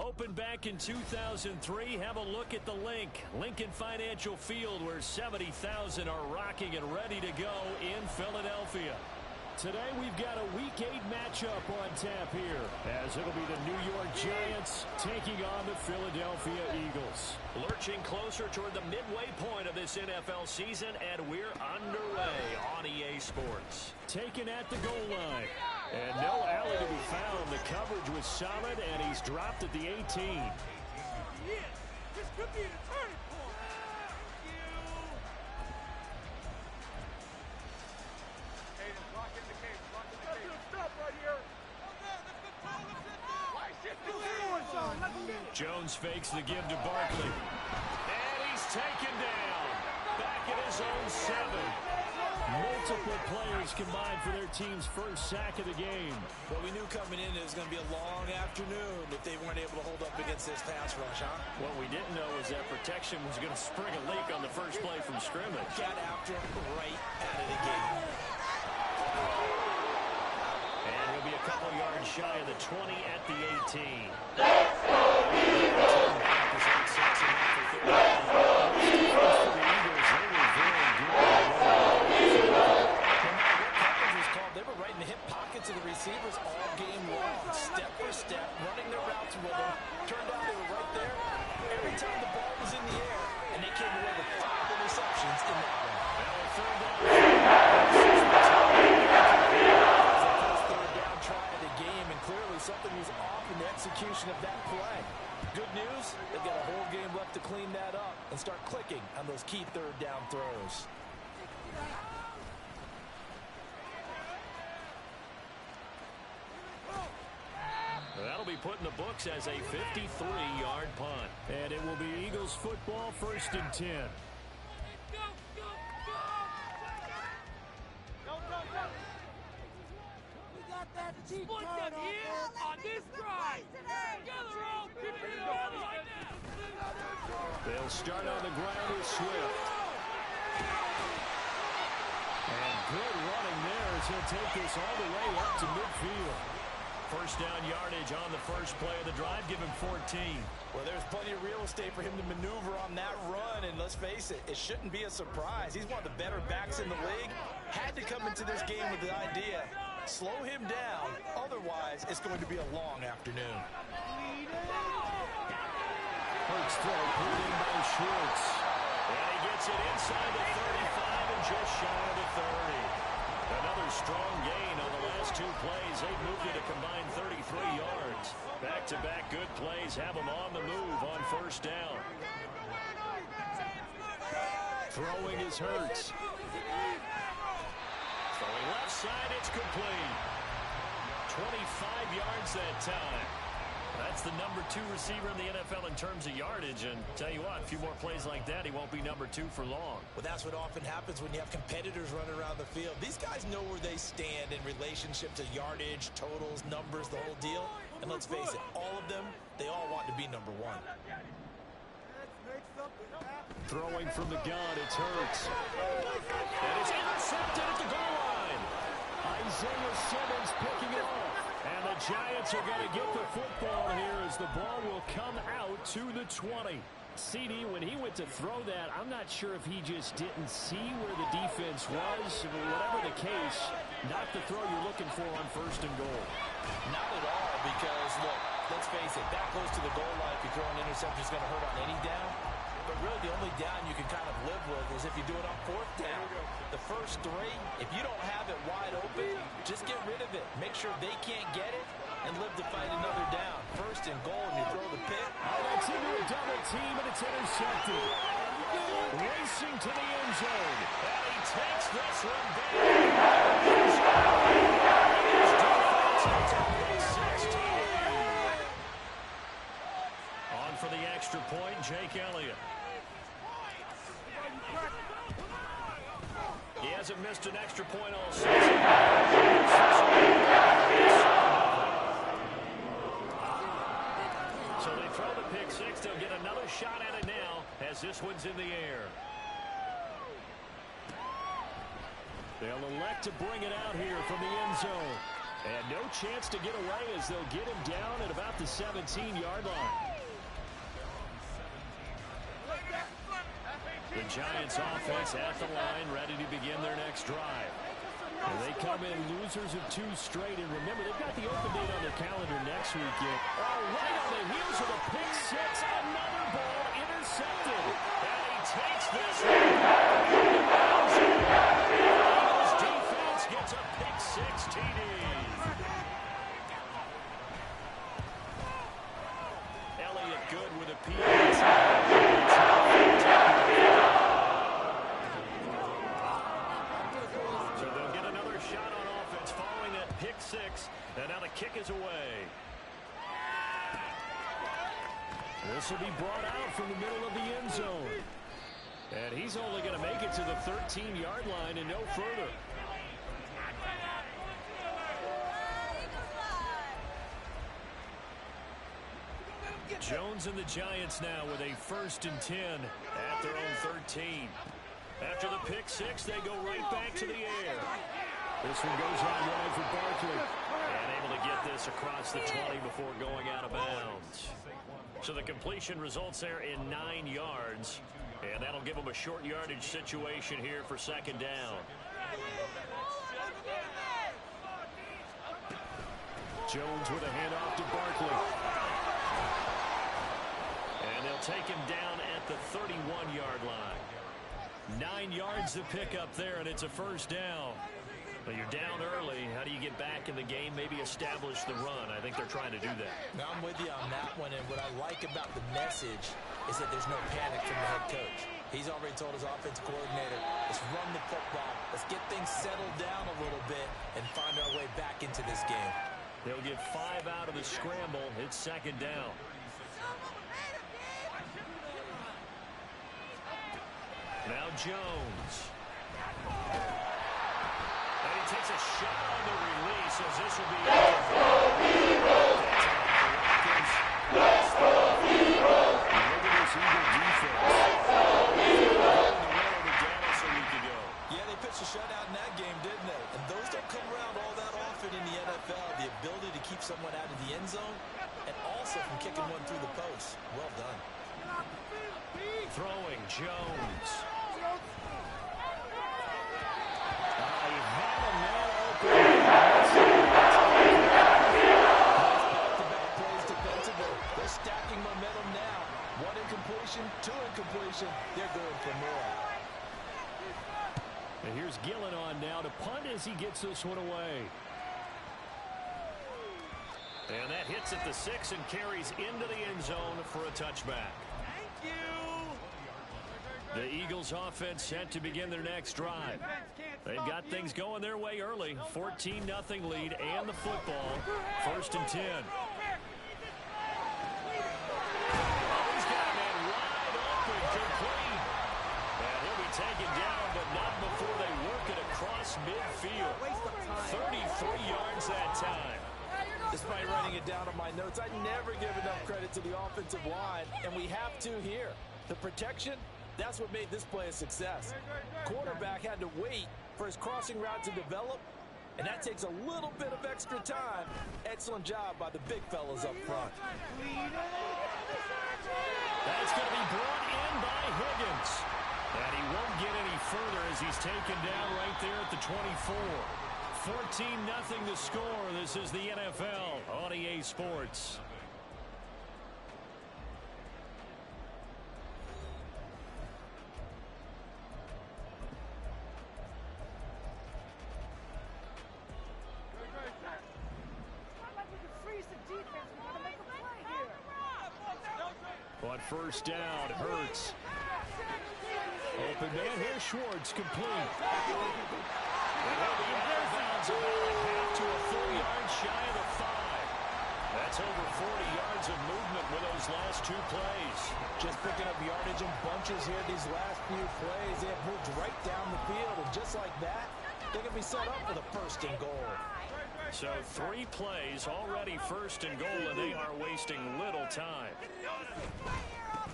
Opened back in 2003, have a look at the Lincoln Financial Field, where 70,000 are rocking and ready to go in Philadelphia. Today we've got a Week 8 matchup on tap here, as it'll be the New York Giants taking on the Philadelphia Eagles. Lurching closer toward the midway point of this NFL season, and we're underway on EA Sports. Taken at the goal line. And no alley to be found. The coverage was solid, and he's dropped at the 18. Yeah, this could be the turning point. Hayden, block in the cage. Block in the cage. Stop right here. Jones fakes the give to Barkley. And he's taken down. Back at his own 7. Multiple players combined for their team's first sack of the game. Well, we knew coming in it was going to be a long afternoon if they weren't able to hold up against this pass rush, huh? What we didn't know is that protection was going to spring a leak on the first play from scrimmage. Got after him right out of the gate. And he'll be a couple yards shy of the 20 at the 18. To the receivers all game long, step for step, running their routes with them. Turned out they were right there every time the ball was in the air, and they came away with 5 interceptions in that one. First third down try of the game, and clearly something was off in the execution of that play. Good news, they've got a whole game left to clean that up and start clicking on those key third down throws. That'll be put in the books as a 53-yard punt. And it will be Eagles football, 1st and 10. Go, go, go! Go, go, go! We got that cheat code here on this drive. Together, all people together right now. They'll start on the ground with Swift. And good running there as he'll take this all the way up to midfield. First down yardage on the first play of the drive. Give him 14. Well, there's plenty of real estate for him to maneuver on that run. And let's face it, it shouldn't be a surprise. He's one of the better backs in the league. Had to come into this game with the idea, slow him down. Otherwise, it's going to be a long afternoon. Hurts throw pulled in by Schwartz. And he gets it inside the 35 and just shy of the 30. Another strong gain on the last 2 plays. They've moved it a combined 33 yards. Back-to-back good plays have them on the move on first down. Throwing is Hurts. Throwing left side, it's complete. 25 yards that time. That's the number 2 receiver in the NFL in terms of yardage. And tell you what, a few more plays like that, he won't be number 2 for long. Well, that's what often happens when you have competitors running around the field. These guys know where they stand in relationship to yardage, totals, numbers, the whole deal. And let's face it, all of them, they all want to be number 1. Throwing from the gun, it's Hurts. And it's intercepted at the goal line. Isaiah Simmons picking it off. And the Giants are going to get the football here as the ball will come out to the 20. CD, when he went to throw that, I'm not sure if he just didn't see where the defense was. Whatever the case, not the throw you're looking for on 1st and goal. Not at all, because, look, let's face it, that goes to the goal line. If you throw an interception, it's going to hurt on any down. But really, the only down you can kind of live with is if you do it on 4th down. The first 3, if you don't have it wide open, just get rid of it. Make sure they can't get it and live to fight another down. 1st and goal, and you throw the pick. That's into a double team, and it's intercepted. Racing to the end zone. And he takes this one back. On for the extra point, Jake Elliott. He hasn't missed an extra point all season. So they throw the pick 6. They'll get another shot at it now as this one's in the air. They'll elect to bring it out here from the end zone. And no chance to get away as they'll get him down at about the 17-yard line. The Giants offense at the line, ready to begin their next drive. And they come in losers of 2 straight. And remember, they've got the open date on their calendar next weekend. Oh, right on the heels of a pick 6. Another ball intercepted. And he takes this one back. The Eagles defense gets a pick 6 TD. Elliott good with a PAT. So they'll get another shot on offense following that pick 6. And now the kick is away. This will be brought out from the middle of the end zone. And he's only going to make it to the 13-yard line and no further. Jones and the Giants now with a 1st and 10 at their own 13. After the pick 6, they go right back to the air. This one goes on wide for Barkley. And able to get this across the 20 before going out of bounds. So the completion results there in 9 yards. And that'll give them a short yardage situation here for 2nd down. Jones with a handoff to Barkley. And they'll take him down at the 31-yard line. 9 yards to pick up there, and it's a 1st down. But you're down early. How do you get back in the game? Maybe establish the run. I think they're trying to do that. Now, I'm with you on that one, and what I like about the message is that there's no panic from the head coach. He's already told his offensive coordinator, let's run the football. Let's get things settled down a little bit and find our way back into this game. They'll get 5 out of the scramble. It's 2nd down. Now Jones. And he takes a shot on the release as this will be Yeah, they pitched a shutout in that game, didn't they? And those don't come around all that often in the NFL. The ability to keep someone out of the end zone and also from kicking one through the post. Well done. Throwing Jones. They're stacking momentum now. 1 incompletion, 2 incompletion. They're going for more. And here's Gillen on now to punt as he gets this one away. And that hits at the 6 and carries into the end zone for a touchback. Thank you. The Eagles offense set to begin their next drive. They've got things going their way early. 14-0 lead and the football. 1st and 10. He's got a man wide open, complete. And he'll be taken down, but not before they work it across midfield. 33 yards that time. Despite writing it down on my notes, I never give enough credit to the offensive line, and we have to here. The protection, that's what made this play a success. Quarterback had to wait for his crossing route to develop, and that takes a little bit of extra time. Excellent job by the big fellas up front. That's going to be brought in by Higgins. And he won't get any further as he's taken down right there at the 24. 14-0 the score. This is the NFL on EA Sports. On 1st down, Hurts. Open man here, Schwartz, complete. And he'll be out of bounds about a half to a full yard shy of the 5. That's over 40 yards of movement with those last 2 plays. Just picking up yardage in bunches here these last few plays. They have moved right down the field, and just like that, they're going to be set up for the 1st and goal. So 3 plays already 1st and goal, and they are wasting little time.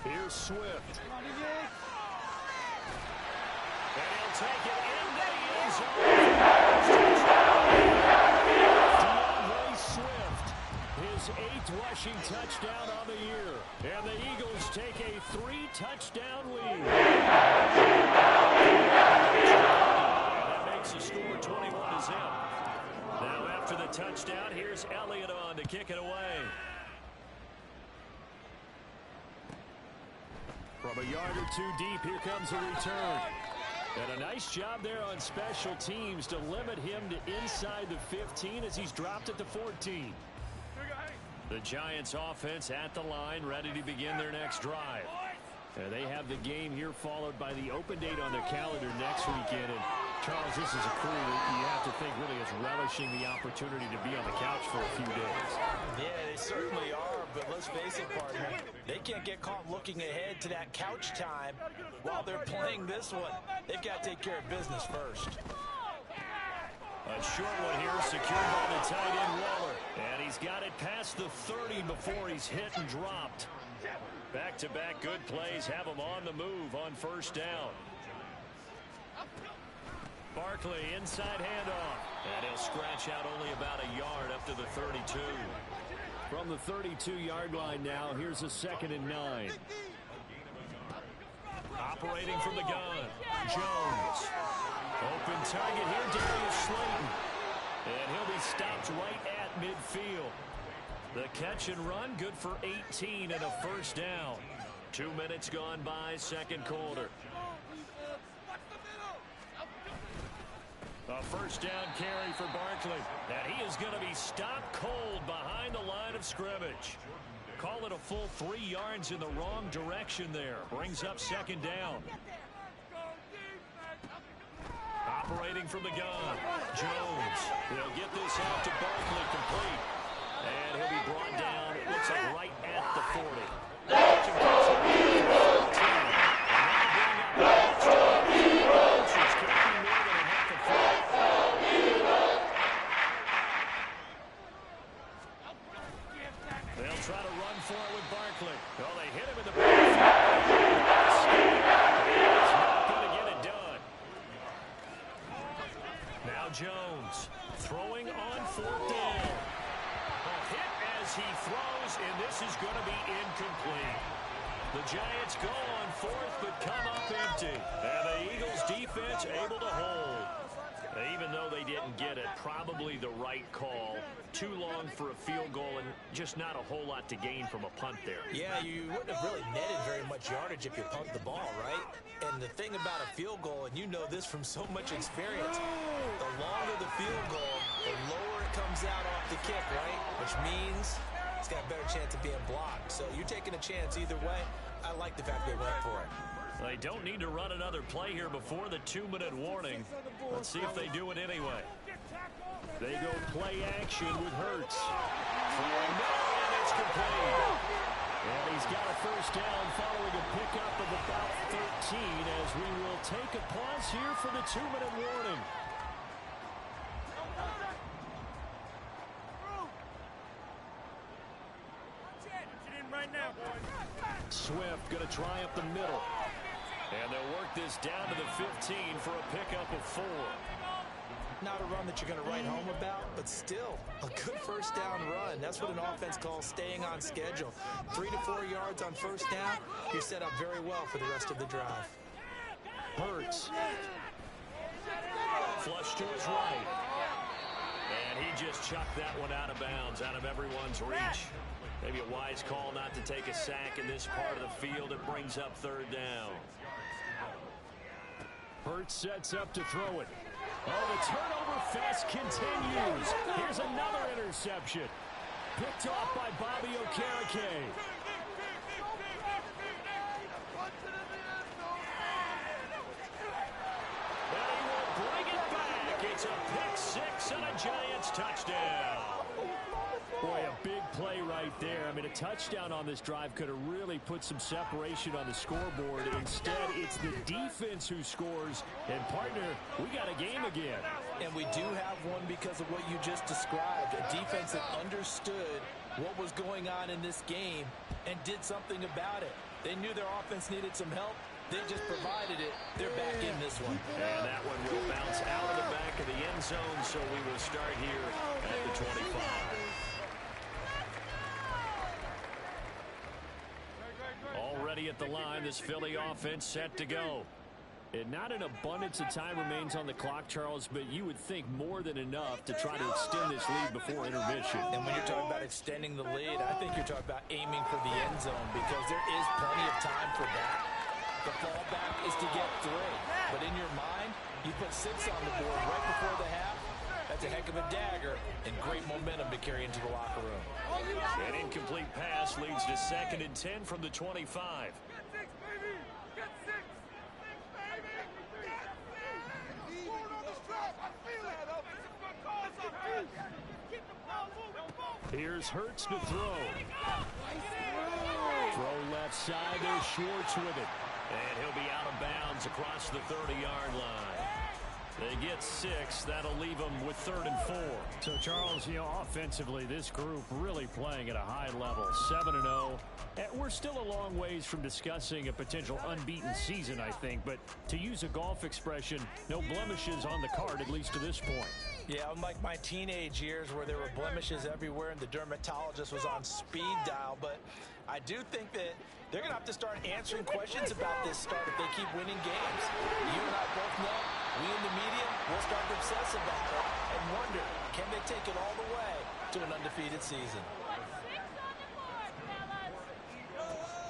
Here's Swift. And he'll take it into the end zone. his 8th rushing touchdown on the year. And the Eagles take a 3-touchdown lead. That makes the score 21-0. Now after the touchdown, here's Elliott on to kick it away. From a yard or two deep, here comes a return. And a nice job there on special teams to limit him to inside the 15 as he's dropped at the 14. The Giants offense at the line, ready to begin their next drive. They have the game here followed by the open date on their calendar next weekend. And Charles, this is a crew that you have to think really is relishing the opportunity to be on the couch for a few days. Yeah, they certainly are, but let's face it, partner, they can't get caught looking ahead to that couch time while they're playing this one. They've got to take care of business first. A short one here, secured by the tight end Waller. And he's got it past the 30 before he's hit and dropped. Back-to-back good plays have him on the move on first down. Barkley, inside handoff. And he'll scratch out only about a yard up to the 32. From the 32-yard line now, here's a 2nd and 9. Operating from the gun, Jones. Open target here, Darius Slayton. And he'll be stopped right at midfield. The catch and run, good for 18 and a first down. 2 minutes gone by, second quarter. A first down carry for Barkley. And he is going to be stopped cold behind the line of scrimmage. Call it a full 3 yards in the wrong direction there. Brings up second down. Operating from the gun, Jones. He'll get this out to Barkley complete. And he'll be brought down, it looks like right at the 40. They'll try to run for it with Barkley. Oh, they hit him in the backfield. He's not going to get it done. Now Jones throwing on 4th down. A hit as he throws, and this is going to be incomplete. The Giants go on 4th, but come up empty. And the Eagles defense able to hold. Even though they didn't get it, probably the right call. Too long for a field goal and just not a whole lot to gain from a punt there. Yeah, you wouldn't have really netted very much yardage if you punt the ball, right? And the thing about a field goal, and you know this from so much experience, the longer the field goal, the lower it comes out off the kick, right? Which means it's got a better chance of being blocked. So you're taking a chance either way. I like the fact they went for it. They don't need to run another play here before the 2-minute warning. Let's see if they do it anyway. They go play action with Hurts. And it's complete. And he's got a first down following a pickup of about 13 as we will take a pause here for the 2-minute warning. Swift going to try up the middle. And they'll work this down to the 15 for a pickup of 4. Not a run that you're going to write home about, but still a good first down run. That's what an offense calls staying on schedule. 3 to 4 yards on first down, you're set up very well for the rest of the drive. Hurts. Flush to his right. And he just chucked that one out of bounds, out of everyone's reach. Maybe a wise call not to take a sack in this part of the field. It brings up 3rd down. Hurts sets up to throw it. Oh, the turnover fest continues. Here's another interception. Picked off by Bobby Okereke. And he will bring it back. It's a pick 6 and a Giants touchdown. Boy, a big play right there. I mean, a touchdown on this drive could have really put some separation on the scoreboard. Instead, it's the defense who scores. And, partner, we got a game again. And we do have one because of what you just described. A defense that understood what was going on in this game and did something about it. They knew their offense needed some help. They just provided it. They're back in this one. And that one will bounce out of the back of the end zone, so we will start here at the 25. ready at the line. This Philly offense set to go. And not an abundance of time remains on the clock, Charles, but you would think more than enough to try to extend this lead before intermission. And when you're talking about extending the lead, I think you're talking about aiming for the end zone because there is plenty of time for that. The fallback is to get 3. But in your mind, you put 6 on the board right before the half. That's a heck of a dagger and great momentum to carry into the locker room. An incomplete pass leads to 2nd and 10 from the 25. Get 6, baby! Get 6! Here's Hurts to throw. Throw left side. There's Schwartz with it. And he'll be out of bounds across the 30-yard line. They get 6. That'll leave them with 3rd and 4. So, Charles, offensively, this group really playing at a high level. 7-0. We're still a long ways from discussing a potential unbeaten season, I think. But to use a golf expression, no blemishes on the card, at least to this point. Yeah, unlike my teenage years where there were blemishes everywhere and the dermatologist was on speed dial. But I do think that they're going to have to start answering questions about this start if they keep winning games. You and I both know, we in the media will start to obsess about it and wonder, can they take it all the way to an undefeated season?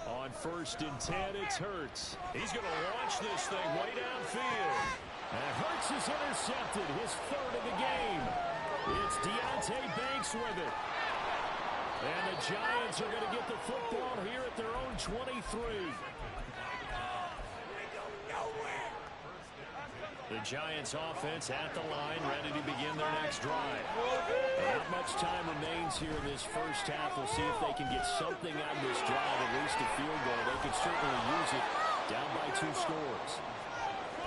On 1st and 10, it's Hurts. He's going to launch this thing way downfield. And Hurts is intercepted, his 3rd of the game. It's Deonte Banks with it. And the Giants are going to get the football here at their own 23. The Giants offense at the line, ready to begin their next drive. Not much time remains here in this first half. We'll see if they can get something out of this drive, at least a field goal. They could certainly use it down by 2 scores.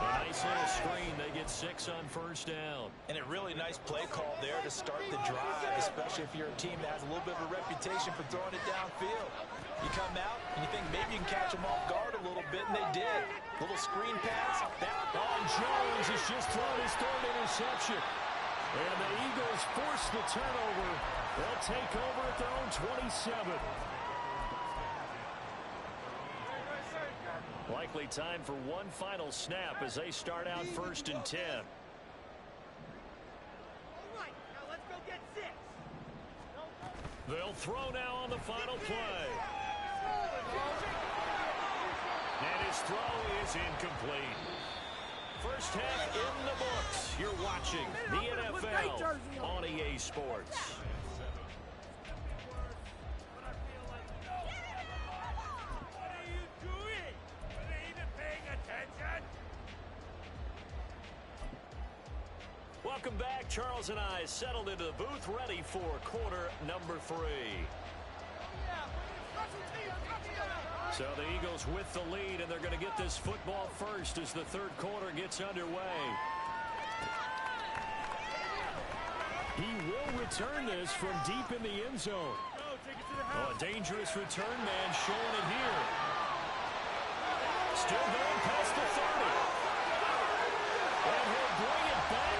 A nice little screen. They get 6 on 1st down. And a really nice play call there to start the drive, especially if you're a team that has a little bit of a reputation for throwing it downfield. You come out and you think maybe you can catch them off guard a little bit, and they did. Little screen pass. Jones has just thrown his 3rd interception. And the Eagles force the turnover. They'll take over at their own 27. Likely time for one final snap as they start out 1st and 10. All right, now let's go get 6. They'll throw now on the final play. And his throw is incomplete. First half in the books. You're watching the NFL on EA Sports. Welcome back. Charles and I settled into the booth, ready for quarter number 3. So the Eagles with the lead, and they're going to get this football first as the 3rd quarter gets underway. He will return this from deep in the end zone. Oh, a dangerous return man showing it here. Still going past the 30. And he'll bring it back.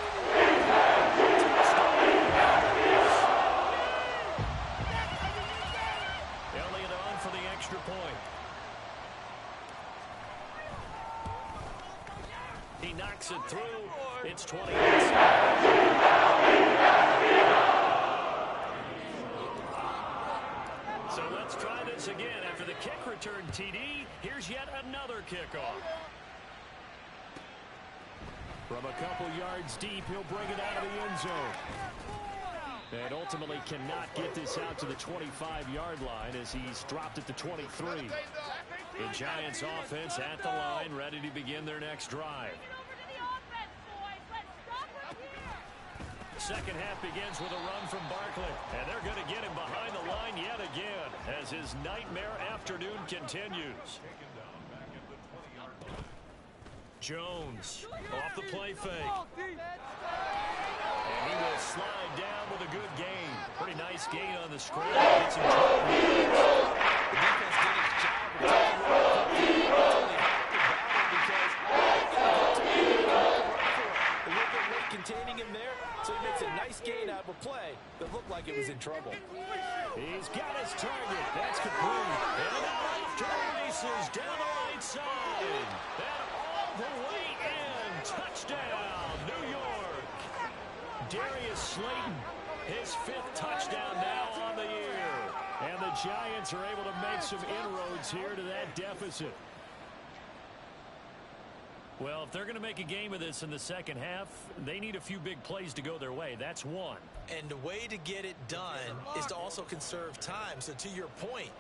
Elliott on for the extra point. He knocks it through. It's 28. So let's try this again. After the kick return TD, here's yet another kickoff. From a couple yards deep, he'll bring it out of the end zone. And ultimately cannot get this out to the 25-yard line as he's dropped at the 23. The Giants offense at the line, ready to begin their next drive. Second half begins with a run from Barkley, and they're going to get him behind the line yet again as his nightmare afternoon continues. Jones off the play fake. And he will slide down with a good gain. Pretty nice gain on the screen. Gets him 12 yards. The defense did its job of taking containing him there, so he makes a nice gain out of a play that looked like it was in trouble. He's got his target. That's complete. And after races down the right side. And all the way in. Touchdown, New York. Darius Slayton, his 5th touchdown now on the year. And the Giants are able to make some inroads here to that deficit. Well, if they're going to make a game of this in the second half, they need a few big plays to go their way. That's one. And the way to get it done is to also conserve time. So to your point,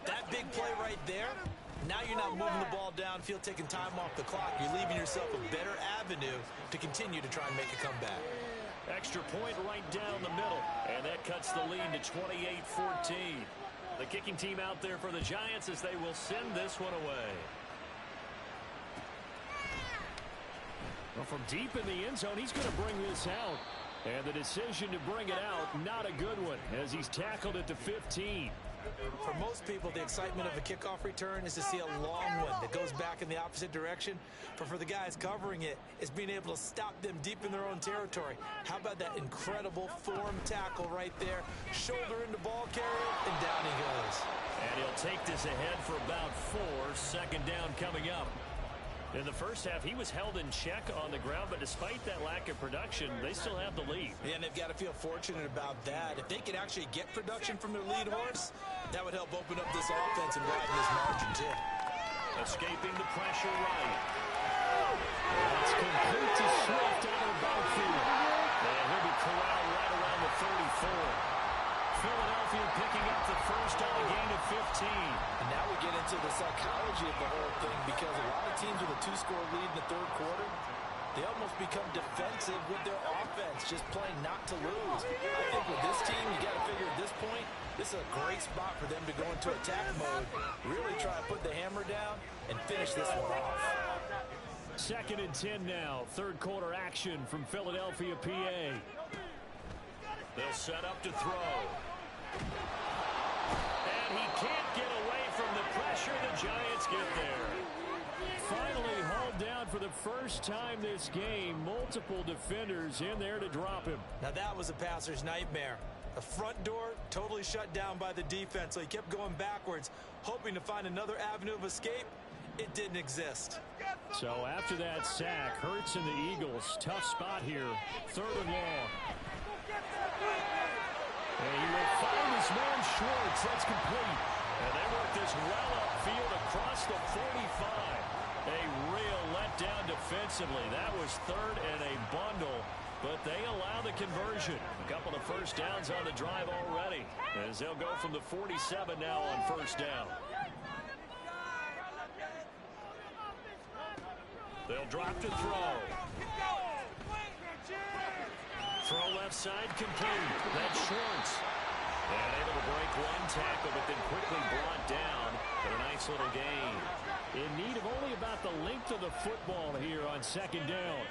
that big play right there, now you're not moving the ball downfield, taking time off the clock. You're leaving yourself a better avenue to continue to try and make a comeback. Extra point right down the middle. And that cuts the lead to 28-14. The kicking team out there for the Giants as they will send this one away. Well, from deep in the end zone, he's going to bring this out. And the decision to bring it out, not a good one, as he's tackled at the 15. For most people, the excitement of a kickoff return is to see a long one that goes back in the opposite direction. But for the guys covering it, it's being able to stop them deep in their own territory. How about that incredible form tackle right there? Shoulder into ball carrier, and down he goes. And he'll take this ahead for about 4. Second down coming up. In the first half, he was held in check on the ground, but despite that lack of production, they still have the lead. Yeah, and they've got to feel fortunate about that. If they could actually get production from their lead horse, that would help open up this offense and widen this margin, too. Escaping the pressure right. That's complete to Swift out of the backfield. And he'll be corralled right around the 34. Philadelphia picking up the first on a gain of 15. And now we get into the psychology of the whole thing, because a lot of teams with a 2-score lead in the third quarter, they almost become defensive with their offense, just playing not to lose. I think with this team, you got to figure at this point, this is a great spot for them to go into attack mode, really try to put the hammer down and finish this one off. 2nd and 10 now. Third quarter action from Philadelphia, PA. They'll set up to throw. And he can't get away from the pressure. The Giants get there. Finally hauled down for the first time this game. Multiple defenders in there to drop him. Now that was a passer's nightmare. The front door totally shut down by the defense, so he kept going backwards, hoping to find another avenue of escape. It didn't exist. So after that sack, Hurts and the Eagles, tough spot here. 3rd and long. And he will find his man Schwartz. That's complete. And they work this well upfield across the 45. A real letdown defensively. That was 3rd and a bundle. But they allow the conversion. A couple of first downs on the drive already, as they'll go from the 47 now on first down. They'll drop to throw. Throw left side complete. That's Schwartz. And able to break one tackle, but then quickly brought down. But a nice little gain. In need of only about the length of the football here on 2nd down.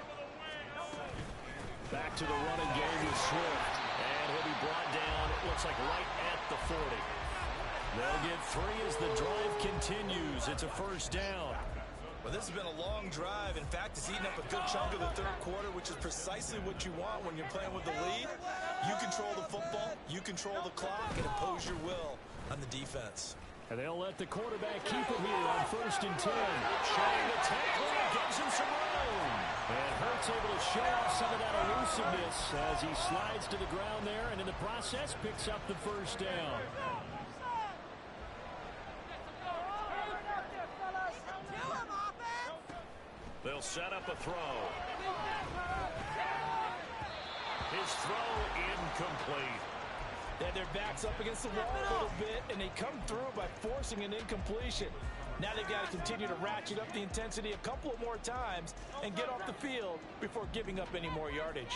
Back to the running game with Swift. And he'll be brought down, it looks like right at the 40. They'll get 3 as the drive continues. It's a first down. Well, this has been a long drive. In fact, it's eaten up a good chunk of the third quarter, which is precisely what you want when you're playing with the lead. You control the football, you control the clock, and impose your will on the defense. And they'll let the quarterback keep it here on 1st and 10. Showing the tackle, gives him some room. And Hurts able to show off some of that elusiveness as he slides to the ground there, and in the process picks up the first down. They'll set up a throw. His throw incomplete. And their back's up against the wall a little bit, and they come through by forcing an incompletion. Now they've got to continue to ratchet up the intensity a couple of more times and get off the field before giving up any more yardage.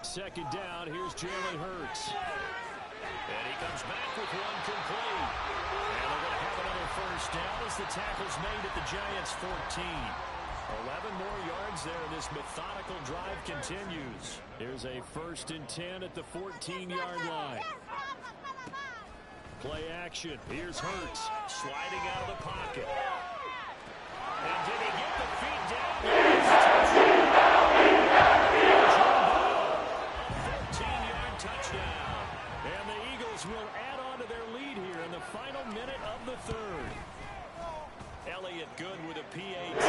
Second down, here's Jalen Hurts. And he comes back with one complete. And they're going to have another first down as the tackle's made at the Giants' 14. 11 more yards there, and this methodical drive continues. Here's a 1st and 10 at the 14-yard line. Play action. Here's Hurts sliding out of the pocket. And did he get the feet down? Yes, touchdown. minute of the third. Elliott good with a PAT.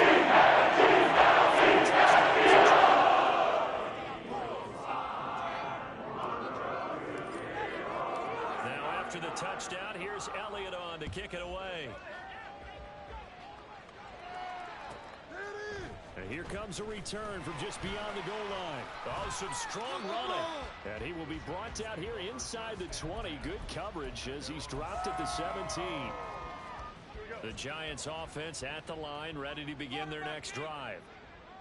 Now after the touchdown, here's Elliott on to kick it away. And here comes a return from just beyond the goal line. Oh, some strong running. And he will be brought down here inside the 20. Good coverage as he's dropped at the 17. The Giants offense at the line, ready to begin their next drive.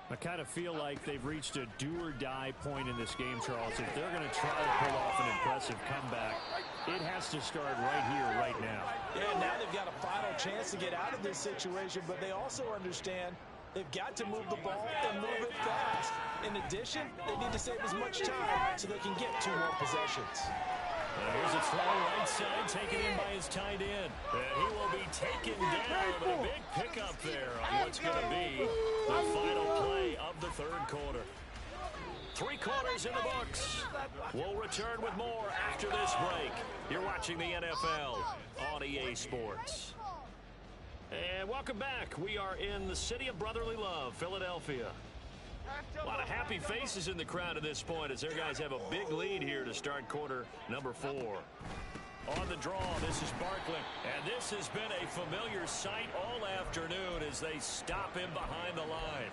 I kind of feel like they've reached a do-or-die point in this game, Charles. If they're going to try to pull off an impressive comeback, it has to start right here, right now. Yeah, now they've got a final chance to get out of this situation, but they also understand they've got to move the ball and move it fast. In addition, they need to save as much time so they can get 2 more possessions. Here's a throw right side, taken in by his tight end. And he will be taken down, but a big pickup there on what's going to be the final play of the third quarter. 3 quarters in the books. We'll return with more after this break. You're watching the NFL on EA Sports. And welcome back. We are in the city of brotherly love, Philadelphia. A lot of happy faces in the crowd at this point as their guys have a big lead here to start quarter number 4. On the draw, this is Barkley. And this has been a familiar sight all afternoon as they stop him behind the line.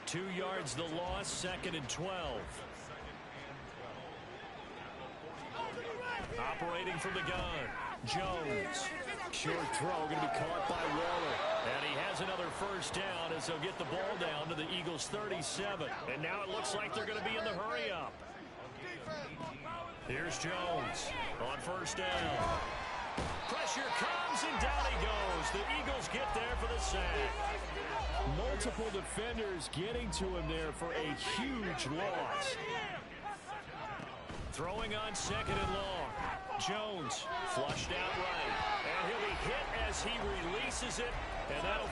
2 yards the loss, 2nd and 12. Operating from the gun, Jones. Short throw going to be caught by Waller. And he has another first down as they'll get the ball down to the Eagles' 37. And now it looks like they're going to be in the hurry-up. Here's Jones on first down. Pressure comes, and down he goes. The Eagles get there for the sack. Multiple defenders getting to him there for a huge loss. Throwing on 2nd and long. Jones flushed out right. And he'll be hit as he releases it. And that'll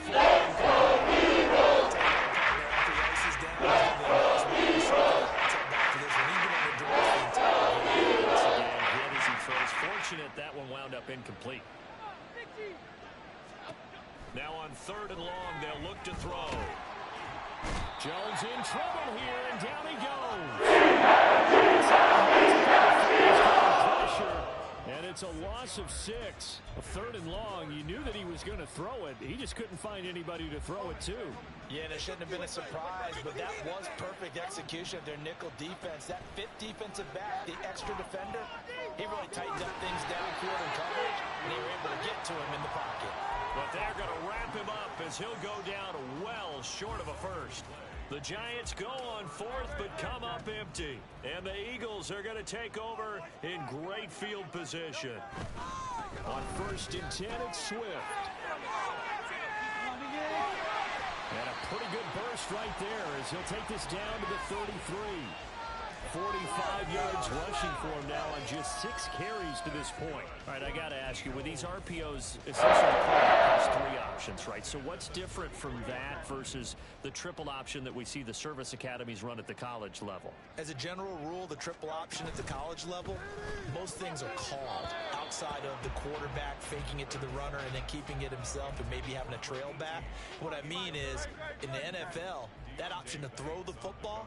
Fortunate that one wound up incomplete. Now on 3rd and long, they'll look to throw. Jones in trouble here, and down he goes. Pressure, and it's a loss of 6. 3rd and long, you knew that he was going to throw it. He just couldn't find anybody to throw it to. Yeah, and it shouldn't have been a surprise, but that was perfect execution of their nickel defense. That 5th defensive back, the extra defender, he really tightened up things downfield in coverage, and they were able to get to him in the pocket. But they're going to wrap him up as he'll go down well short of a first. The Giants go on 4th but come up empty. And the Eagles are going to take over in great field position. On 1st and 10, it's Swift. And a pretty good burst right there as he'll take this down to the 33. 45 yards rushing for him now on just 6 carries to this point. All right, I got to ask you, with these RPOs, essentially the quarterback has 3 options, right? So what's different from that versus the triple option that we see the service academies run at the college level? As a general rule, the triple option at the college level, most things are called outside of the quarterback faking it to the runner and then keeping it himself and maybe having a trail back. What I mean is, in the NFL, that option to throw the football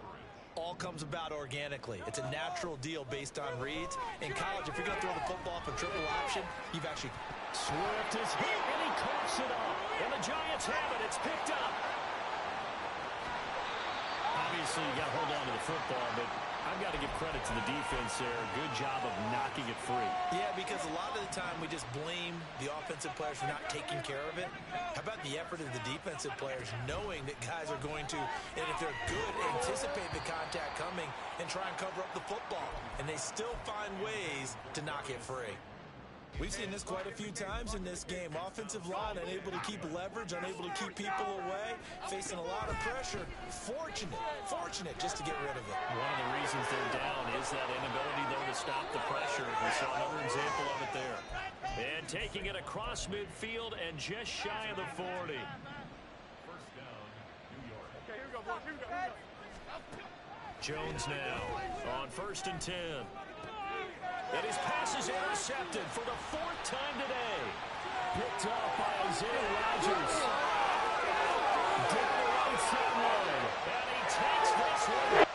all comes about organically. It's a natural deal based on reads. In college, if you're going to throw the football for triple option, you've actually... Swift is hit, and he coughs it up. And the Giants have it. It's picked up. Obviously, you got to hold on to the football, but I've got to give credit to the defense there. Good job of knocking it free. Yeah, because a lot of the time we just blame the offensive players for not taking care of it. How about the effort of the defensive players knowing that guys are going to, and if they're good, anticipate the contact coming and try and cover up the football. And they still find ways to knock it free. We've seen this quite a few times in this game. Offensive line unable to keep leverage, unable to keep people away, facing a lot of pressure. Fortunate just to get rid of it. One of the reasons they're down is that inability, though, to stop the pressure. We saw another example of it there. And taking it across midfield and just shy of the 40. Jones now on 1st and 10. And his pass is intercepted for the 4th time today. picked off by Isaiah Rodgers. Down the right sideline. And he takes this one.